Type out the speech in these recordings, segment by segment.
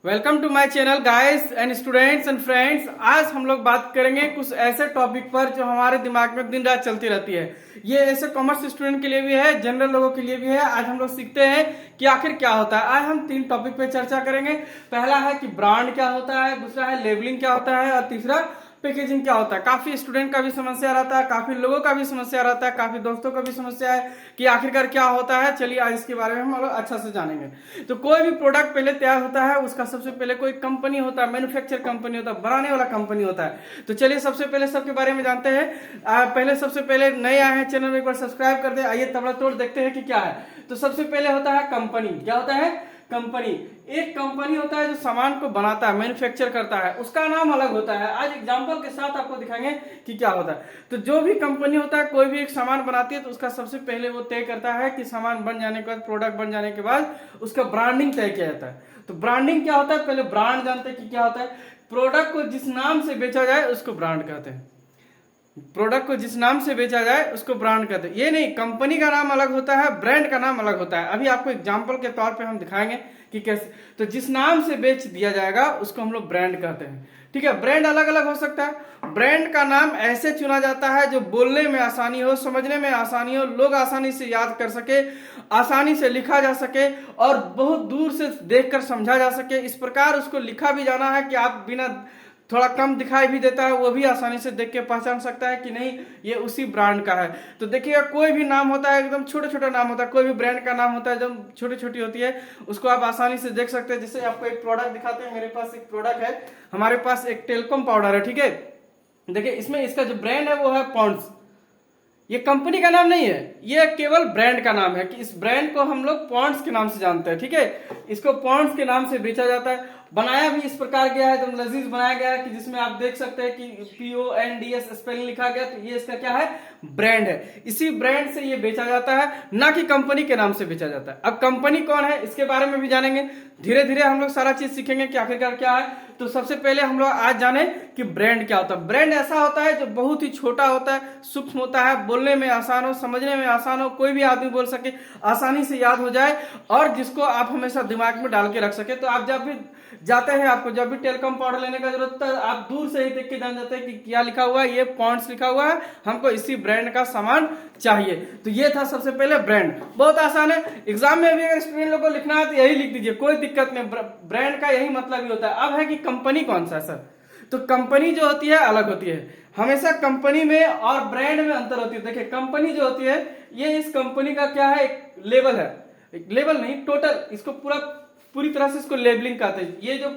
Welcome to my channel guys and students and friends. आज हम लोग बात करेंगे कुछ ऐसे टॉपिक पर जो हमारे दिमाग में दिन रात चलती रहती है। ये ऐसे कॉमर्स स्टूडेंट के लिए भी है, जनरल लोगों के लिए भी है। आज हम लोग सीखते हैं कि आखिर क्या होता है। आज हम 3 टॉपिक पे चर्चा करेंगे। पहला है कि ब्रांड क्या होता है, दूसरा है लेबलिंग क्या होता है और तीसरा पैकेजिंग क्या होता है। काफी स्टूडेंट का भी समस्या रहता है, काफी लोगों का भी समस्या रहता है, काफी दोस्तों का भी समस्या है कि आखिरकार क्या होता है। चलिए आज इसके बारे में हम लोग अच्छा से जानेंगे। तो कोई भी प्रोडक्ट पहले तैयार होता है, उसका सबसे पहले कोई कंपनी होता है, मैन्युफैक्चर कंपनी होता है, बनाने वाला कंपनी होता है। तो चलिए सबसे पहले सबके बारे में जानते हैं। पहले सबसे पहले नए आए हैं चैनल में, एक बार सब्सक्राइब कर दे। आइए तबला तोड़ देखते हैं कि क्या है। तो सबसे पहले होता है कंपनी। क्या होता है? कंपनी। एक कंपनी होता है जो सामान को बनाता है, मैन्युफैक्चर करता है, उसका नाम अलग होता है। आज एग्जांपल के साथ आपको दिखाएंगे कि क्या होता है। तो जो भी कंपनी होता है, कोई भी एक सामान बनाती है तो उसका सबसे पहले वो तय करता है कि सामान बन जाने के बाद, प्रोडक्ट बन जाने के बाद उसका ब्रांडिंग तय किया जाता है। तो ब्रांडिंग क्या होता है? पहले ब्रांड जानते हैं कि क्या होता है। प्रोडक्ट को जिस नाम से बेचा जाए उसको ब्रांड कहते हैं। प्रोडक्ट को जिस नाम से बेचा जाए उसको ब्रांड कहते हैं। ये नहीं, कंपनी का नाम अलग होता है, ब्रांड का नाम अलग होता है। अभी आपको एग्जांपल के तौर पे हम दिखाएंगे कि कैसे। तो जिस नाम से बेच दिया जाएगा उसको हम लोग ब्रांड कहते हैं। ठीक है, ब्रांड अलग अलग हो सकता है। ब्रांड का नाम ऐसे चुना जाता है जो बोलने में आसानी हो, समझने में आसानी हो, लोग आसानी से याद कर सके, आसानी से लिखा जा सके और बहुत दूर से देखकर समझा जा सके। इस प्रकार उसको लिखा भी जाना है कि आप बिना, थोड़ा कम दिखाई भी देता है, वो भी आसानी से देख के पहचान सकता है कि नहीं ये उसी ब्रांड का है। तो देखिएगा, कोई भी नाम होता है एकदम छोटा छोटा नाम होता है, कोई भी ब्रांड का नाम होता है एकदम छोटी छोटी होती है, उसको आप आसानी से देख सकते हैं। जैसे आपको एक प्रोडक्ट दिखाते हैं। मेरे पास एक प्रोडक्ट है, हमारे पास एक टेल्कोम पाउडर है। ठीक है, देखिए इसमें इसका जो ब्रांड है वो है पॉन्ड्स। ये कंपनी का नाम नहीं है, ये केवल ब्रांड का नाम है कि इस ब्रांड को हम लोग पॉन्ड्स के नाम से जानते हैं। ठीक है, इसको पॉन्ड्स के नाम से बेचा जाता है। बनाया भी इस प्रकार गया है, एकदम लजीज बनाया गया है कि जिसमें आप देख सकते हैं कि PONDS स्पेलिंग लिखा गया। तो ये इसका क्या है? ब्रांड है। इसी ब्रांड से ये बेचा जाता है, ना कि कंपनी के नाम से बेचा जाता है। अब कंपनी कौन है इसके बारे में भी जानेंगे। धीरे धीरे हम लोग सारा चीज सीखेंगे कि आखिरकार क्या है। तो सबसे पहले हम लोग आज जाने कि ब्रांड क्या होता है। ब्रांड ऐसा होता है जो बहुत ही छोटा होता है, सूक्ष्म होता है, बोलने में आसान हो, समझने में आसान हो, कोई भी आदमी बोल सके, आसानी से याद हो जाए और जिसको आप हमेशा दिमाग में डाल के रख सके। तो आप जब भी जाते हैं, आपको जब भी टेल्कोम पाउडर लेने का जरूरत है, आप दूर से ही देख के जान जाते हैं कि क्या लिखा हुआ है। ये पॉन्ड्स लिखा हुआ है, हमको इसी ब्रांड का सामान चाहिए। तो ये था सबसे पहले ब्रांड। बहुत आसान है, एग्जाम में भी अगर स्टूडेंट लोग को लिखना है तो यही लिख दीजिए, कोई दिक्कत नहीं। ब्रांड का यही मतलब ही होता है। अब है कि कंपनी कौन सा है सर। तो कंपनी जो होती है अलग होती है। हमेशा कंपनी में और ब्रांड में अंतर होती है। देखिए कंपनी जो होती है, ये इस कंपनी का क्या है, एक लेबल है, एक लेबल नहीं, टोटल इसको पूरी तरह से इसको लेबलिंग कहते हैं। ये जो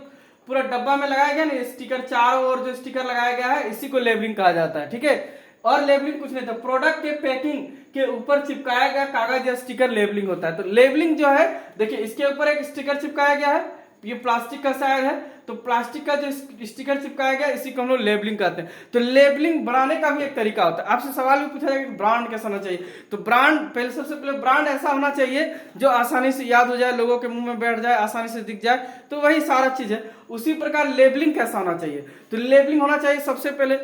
पूरा डब्बा में लगाया गया ना स्टिकर, चारों ओर जो स्टिकर लगाया गया है, इसी को लेबलिंग कहा जाता है। ठीक है, और लेबलिंग कुछ नहीं था, प्रोडक्ट के पैकिंग के ऊपर चिपकाया गया कागज या स्टिकर लेबलिंग होता है। तो लेबलिंग जो है, देखिए इसके ऊपर एक स्टिकर चिपकाया गया है, ये प्लास्टिक का शायद है, तो प्लास्टिक का जो स्टिकर चिपकाया गया इसी को हम लोग लेबलिंग कहते हैं। तो लेबलिंग बनाने का भी एक तरीका होता है। आपसे सवाल भी पूछा जाएगा कि ब्रांड कैसा होना चाहिए। तो ब्रांड पहले, सबसे पहले ब्रांड ऐसा होना चाहिए जो आसानी से याद हो जाए, लोगों के मुंह में बैठ जाए, आसानी से दिख जाए। तो वही सारा चीज है। उसी प्रकार लेबलिंग कैसा होना चाहिए। तो लेबलिंग होना चाहिए सबसे पहले,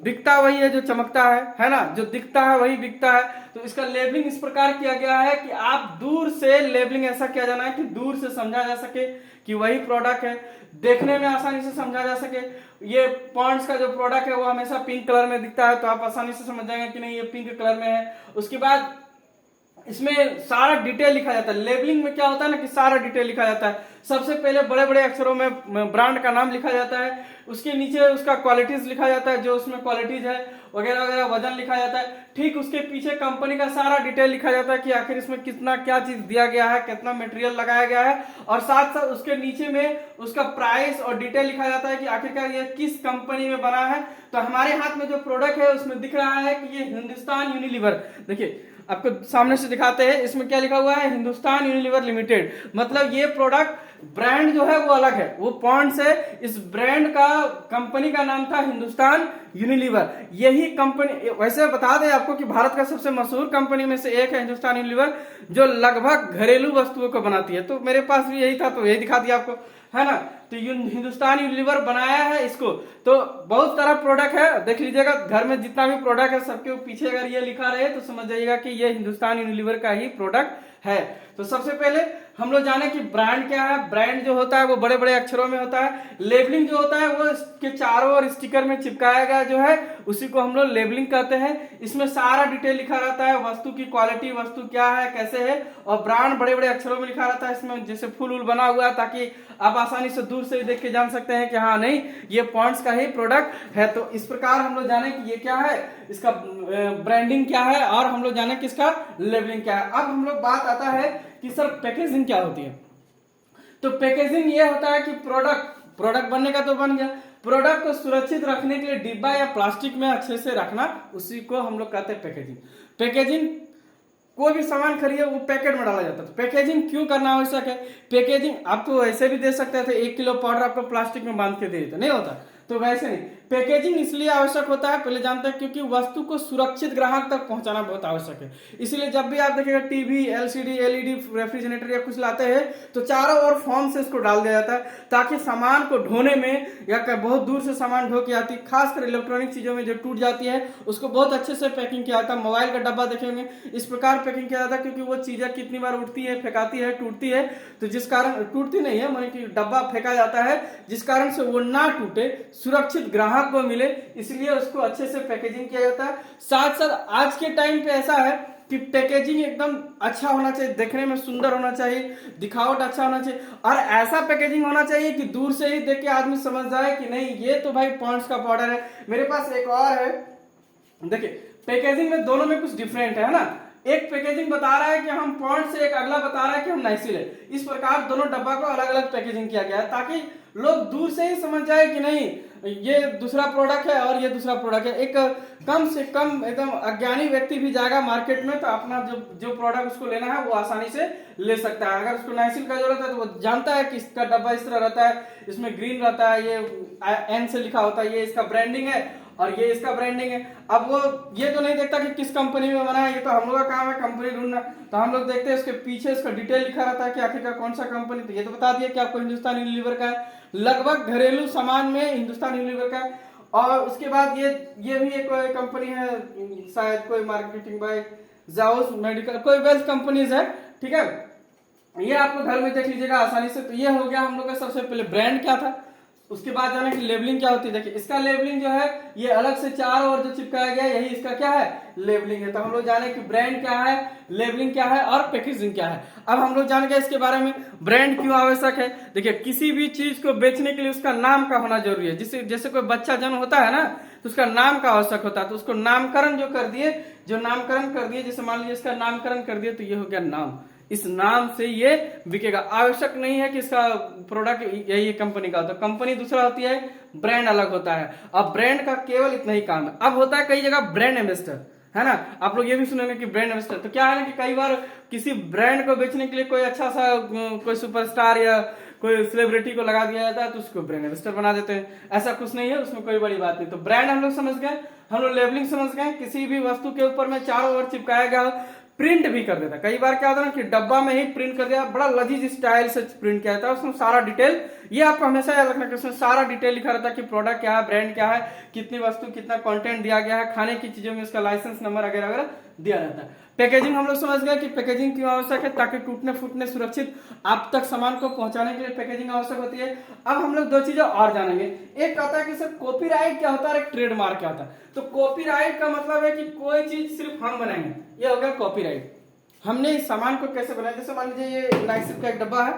बिकता वही है जो चमकता है ना, जो दिखता है वही बिकता है। तो इसका लेबलिंग इस प्रकार किया गया है कि आप दूर से, लेबलिंग ऐसा किया जाना है कि दूर से समझा जा सके कि वही प्रोडक्ट है, देखने में आसानी से समझा जा सके। ये पॉन्ड्स का जो प्रोडक्ट है वो हमेशा पिंक कलर में दिखता है, तो आप आसानी से समझ जाएंगे कि नहीं ये पिंक कलर में है। उसके बाद इसमें सारा डिटेल लिखा जाता है। लेबलिंग में क्या होता है ना कि सारा डिटेल लिखा जाता है। सबसे पहले बड़े बड़े अक्षरों में ब्रांड का नाम लिखा जाता है, उसके नीचे उसका क्वालिटीज लिखा जाता है, जो उसमें क्वालिटीज है वगैरह वगैरह, वजन लिखा जाता है। ठीक उसके पीछे कंपनी का सारा डिटेल लिखा जाता है कि आखिर इसमें कितना क्या चीज दिया गया है, कितना मटेरियल लगाया गया है, और साथ साथ उसके नीचे में उसका प्राइस और डिटेल लिखा जाता है कि आखिरकार ये किस कंपनी में बना है। तो हमारे हाथ में जो प्रोडक्ट है उसमें दिख रहा है कि ये हिंदुस्तान यूनिलीवर, देखिए आपको सामने से दिखाते हैं, इसमें क्या लिखा हुआ है, हिंदुस्तान यूनिलीवर लिमिटेड। मतलब ये प्रोडक्ट, ब्रांड जो है वो अलग है, वो पॉन्ड्स है। इस ब्रांड का, कंपनी का नाम था हिंदुस्तान यूनिलीवर। यही कंपनी, वैसे बता दें आपको कि भारत का सबसे मशहूर कंपनी में से एक है हिंदुस्तान यूनिलीवर, जो लगभग घरेलू वस्तुओं को बनाती है। तो मेरे पास भी यही था तो यही दिखा दिया आपको। है ना। तो हिंदुस्तान यूनिलीवर बनाया है इसको। तो बहुत सारा प्रोडक्ट है, देख लीजिएगा घर में जितना भी प्रोडक्ट है सबके पीछे अगर ये लिखा रहे तो समझ जाइएगा कि ये हिंदुस्तान यूनिलीवर का ही प्रोडक्ट है। तो सबसे पहले हम लोग जाने कि ब्रांड क्या है। ब्रांड जो होता है वो बड़े बड़े अक्षरों में होता है। लेबलिंग जो होता है वो इसके चारों ओर स्टिकर में चिपकाया गया जो है उसी को हम लोग लेबलिंग कहते हैं। इसमें सारा डिटेल लिखा रहता है, वस्तु की क्वालिटी, वस्तु क्या है, कैसे है, और ब्रांड बड़े बड़े अक्षरों में लिखा रहता है। इसमें जैसे फूल उल बना हुआ है ताकि आप आसानी से दूर से देख के जान सकते हैं कि हाँ नहीं ये पॉन्ड्स का ही प्रोडक्ट है। तो इस प्रकार हम लोग जाने कि ये क्या है, इसका ब्रांडिंग क्या है, और हम लोग जाने कि इसका लेबलिंग क्या है। अब हम लोग बात आता है कि सर पैकेजिंग क्या होती है। तो पैकेजिंग ये होता है कि प्रोडक्ट बनने का तो बन गया, प्रोडक्ट को सुरक्षित रखने के लिए डिब्बा या प्लास्टिक में अच्छे से रखना, उसी को हम लोग कहते हैं पैकेजिंग। पैकेजिंग कोई भी सामान खरीदे वो पैकेट में डाला जाता है। तो पैकेजिंग क्यों करना आवश्यक है। पैकेजिंग आप तो ऐसे भी दे सकते थे, 1 किलो पाउडर आपको प्लास्टिक में बांध के दे देते, नहीं होता। तो वैसे नहीं, पैकेजिंग इसलिए आवश्यक होता है, पहले जानते हैं, क्योंकि वस्तु को सुरक्षित ग्राहक तक पहुंचाना बहुत आवश्यक है। इसलिए जब भी आप देखिएगा टीवी, एलसीडी, एलईडी, रेफ्रिजरेटर या कुछ लाते हैं तो चारों ओर फोम से इसको डाल दिया जाता है ताकि सामान को ढोने में या बहुत दूर से सामान ढो के आती, खासकर इलेक्ट्रॉनिक चीजों में जो टूट जाती है उसको बहुत अच्छे से पैकिंग किया जाता है। मोबाइल का डब्बा देखेंगे इस प्रकार पैकिंग किया जाता है, क्योंकि वो चीजें कितनी बार उठती है, फेंकाती है, टूटती है, तो जिस कारण टूटती नहीं है माने कि डब्बा फेंका जाता है जिस कारण से वो ना टूटे, सुरक्षित ग्राहक को मिले, इसलिए उसको अच्छे से पैकेजिंग किया जाता है। साथ साथ आज के टाइम पे ऐसा है कि पैकेजिंग एकदम अच्छा होना चाहिए, देखने में सुंदर होना चाहिए, दिखावट अच्छा होना चाहिए, और ऐसा पैकेजिंग होना चाहिए कि दूर से ही देख के आदमी समझ जाए कि नहीं ये तो भाई पॉन्ड्स का पाउडर है। मेरे पास एक और है, देखिए पैकेजिंग में दोनों में कुछ डिफरेंट है ना। एक पैकेजिंग बता रहा है कि हम पॉन्ड से, एक अगला बता रहा है कि हम नाइसिल है। इस प्रकार दोनों डब्बा को अलग अलग पैकेजिंग किया गया है ताकि लोग दूर से ही समझ जाए कि नहीं ये दूसरा प्रोडक्ट है और ये दूसरा प्रोडक्ट है। एक कम से कम एकदम अज्ञानी व्यक्ति भी जाएगा मार्केट में तो अपना जो प्रोडक्ट उसको लेना है वो आसानी से ले सकता है। अगर उसको नाइसिल का जरूरत है तो वो जानता है कि इसका डब्बा इस तरह रहता है, इसमें ग्रीन रहता है, ये एन से लिखा होता है, ये इसका ब्रांडिंग है और ये इसका ब्रांडिंग है। अब वो ये तो नहीं देखता कि किस कंपनी में बना है, ये तो हम लोग का काम है कंपनी ढूंढना। तो हम लोग देखते हैं इसके पीछे इसका डिटेल लिखा रहता है कि आखिरकार कौन सा कंपनी। तो ये तो बता दिया कि आपको हिंदुस्तान यूनिलीवर का है, लगभग घरेलू सामान में हिंदुस्तान यूनिलीवर का है। और उसके बाद ये भी एक कंपनी है, शायद कोई मार्केटिंग बाय जाउस मेडिकल, कोई वेल्थ कंपनीज है, ठीक है। ये आपको घर में देख लीजिएगा आसानी से। तो ये हो गया हम लोग का सबसे पहले ब्रांड क्या था। उसके बाद जाना कि लेबलिंग क्या होती है। देखिए इसका लेबलिंग जो है ये अलग से चारों ओर जो चिपकाया गया है यही इसका क्या है, लेबलिंग है। तो हम लोग जाने कि ब्रांड क्या है, लेबलिंग क्या है और पैकेजिंग क्या है। अब हम लोग जान गए इसके बारे में ब्रांड क्यों आवश्यक है। देखिए किसी भी चीज को बेचने के लिए उसका नाम का होना जरूरी है। जैसे कोई बच्चा जन्म होता है ना तो उसका नाम का आवश्यक होता है। तो उसको नामकरण जो नामकरण कर दिए, जैसे मान लीजिए इसका नामकरण कर दिए तो ये हो गया नाम, इस नाम से ये बिकेगा। आवश्यक नहीं है कि इसका प्रोडक्ट यही कंपनी का होता है, कंपनी दूसरा होती है, ब्रांड अलग होता है। अब ब्रांड का केवल इतना ही काम है। अब होता है कई जगह ब्रांड एम्बेसडर, है ना। आप लोग ये भी सुनेंगे कि ब्रांड एम्बेसडर। तो क्या है ना कि कई बार किसी ब्रांड को बेचने के लिए कोई अच्छा सा कोई सुपरस्टार या कोई सेलिब्रिटी को लगा दिया जाता है तो उसको ब्रांड एम्बेसडर बना देते हैं। ऐसा कुछ नहीं है, उसमें कोई बड़ी बात नहीं। तो ब्रांड हम लोग समझ गए, हम लोग लेबलिंग समझ गए। किसी भी वस्तु के ऊपर में चारों ओर चिपकाया गया प्रिंट भी कर देता। कई बार क्या होता है ना कि डब्बा में ही प्रिंट कर दिया, बड़ा लजीज स्टाइल से प्रिंट किया जाता है, उसमें सारा डिटेल, ये आपको हमेशा याद रखना कि उसमें सारा डिटेल लिखा रहता है कि प्रोडक्ट क्या है, ब्रांड क्या है, कितनी वस्तु, कितना कंटेंट दिया गया है, खाने की चीजों में उसका लाइसेंस नंबर वगैरह वगैरह दिया रहता है। पैकेजिंग हम लोग समझ गए कि पैकेजिंग क्यों आवश्यक है, ताकि टूटने फूटने सुरक्षित आप तक सामान को पहुंचाने के लिए पैकेजिंग आवश्यक होती है। अब हम लोग दो चीजें और जानेंगे। एक कहता है कि सर कॉपीराइट क्या होता है और एक ट्रेडमार्क क्या होता है। तो कॉपीराइट का मतलब है कि कोई चीज सिर्फ हम बनाएंगे, ये हो गया कॉपीराइट। हमने इस सामान को कैसे बनाया, जैसे मान लीजिए ये नाइसिल का एक डब्बा है,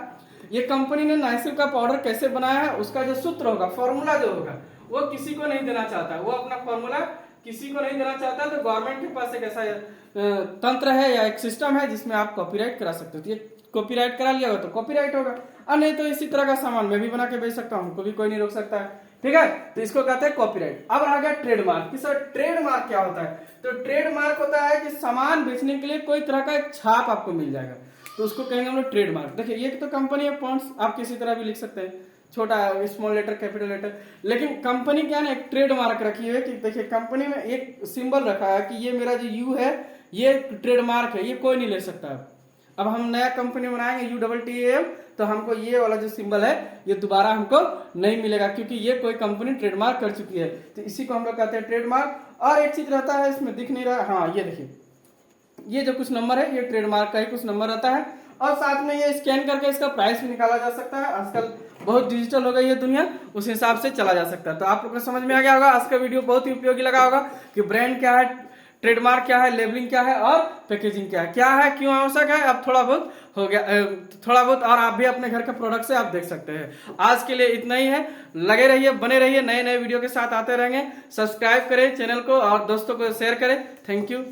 ये कंपनी ने नाइसिल का पाउडर कैसे बनाया है, उसका जो सूत्र होगा, फॉर्मूला जो होगा, वो किसी को नहीं देना चाहता, वो अपना फॉर्मूला किसी को नहीं देना चाहता। तो गवर्नमेंट के पास एक ऐसा तंत्र है या एक सिस्टम है जिसमें आप कॉपीराइट करा सकते हो। ये कॉपीराइट करा लिया होगा तो कॉपीराइट होगा, और नहीं तो इसी तरह का सामान मैं भी बना के बेच सकता हूँ, हमको भी कोई नहीं रोक सकता है, ठीक है। तो इसको कहते हैं कॉपीराइट। अब रह गया ट्रेडमार्क कि सर ट्रेडमार्क क्या होता है। तो ट्रेडमार्क होता है कि सामान बेचने के लिए कोई तरह का एक छाप आपको मिल जाएगा, तो उसको कहेंगे हम लोग ट्रेडमार्क। देखिए ये तो कंपनी है पॉन्ड्स, आप किसी तरह भी लिख सकते हैं, छोटा स्मॉल लेटर कैपिटल लेटर, लेकिन कंपनी क्या है ना एक ट्रेडमार्क रखी है कि देखिए कंपनी में एक सिंबल रखा है कि ये मेरा जो यू है ये ट्रेडमार्क है, ये कोई नहीं ले सकता है। अब हम नया कंपनी बनाएंगे UTTAM, तो हमको ये वाला जो सिंबल है ये दोबारा हमको नहीं मिलेगा, क्योंकि ये कोई कंपनी ट्रेडमार्क कर चुकी है। तो इसी को हम लोग कहते हैं ट्रेडमार्क। और एक चीज रहता है, इसमें दिख नहीं रहा, हाँ ये देखिए, ये जो कुछ नंबर है ये ट्रेडमार्क का ही कुछ नंबर रहता है। और साथ में ये स्कैन करके इसका प्राइस भी निकाला जा सकता है। आजकल बहुत डिजिटल हो गई है दुनिया, उस हिसाब से चला जा सकता है। तो आप लोग को समझ में आ गया होगा, आज का वीडियो बहुत ही उपयोगी लगा होगा कि ब्रांड क्या है, ट्रेडमार्क क्या है, लेबलिंग क्या है और पैकेजिंग क्या है, क्यों आवश्यक है। अब थोड़ा बहुत हो गया, थोड़ा बहुत और आप भी अपने घर के प्रोडक्ट से आप देख सकते हैं। आज के लिए इतना ही है, लगे रहिए, बने रहिए, नए नए वीडियो के साथ आते रहेंगे। सब्सक्राइब करें चैनल को और दोस्तों को शेयर करें। Thank you.